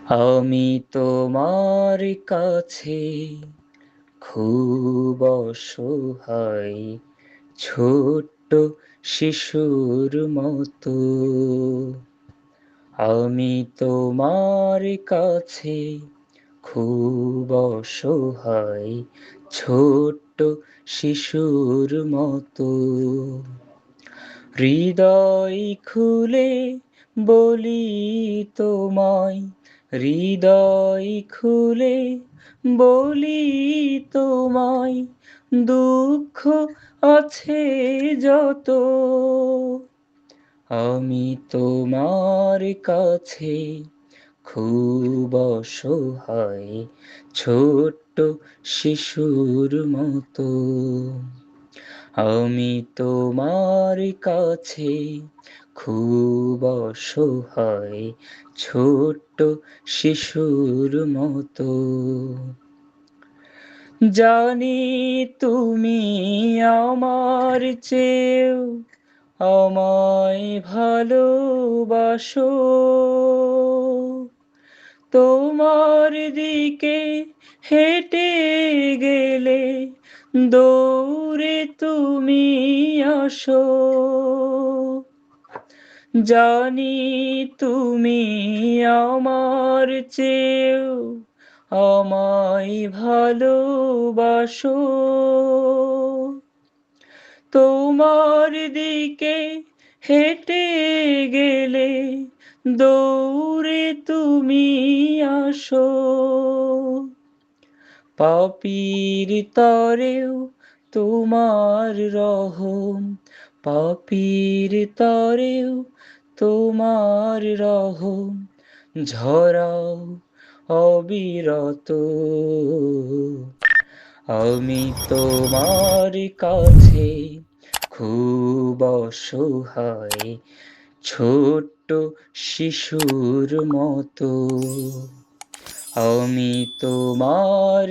আমি তোমার কাছে খুব অসহায়, ছোট্ট শিশুর মতো। আমি তোমার কাছে খুব অসহায়, ছোট্ট শিশুর মতো। হৃদয় খুলে বলি তোমায়, হৃদয় খুলে বলি তোমায়, দুঃখ আছে যত। আমি তোমার কাছে খুব অসহায়, ছোট্ট শিশুর মতো। আমি তোমার কাছে খুব অসহায়, ছোট্ট শিশুর মতো। জানি তুমি আমার চেয়েও আমায় ভালোবাসো, তোমার দিকে হেঁটে গেলে দৌড়ে তুমি আসো। জানি তুমি আমার চেয়েও আমায় ভালোবাসো, তোমার দিকে হেঁটে গেলে দৌড়ে তুমি আসো। পাপীর তরেও তোমার রহম, পাপীর তরেও তোমার রহম ঝরাও অবিরত। আমি তোমার কাছে খুব অসহায়, ছোট্ট শিশুর মতো। আমি তোমার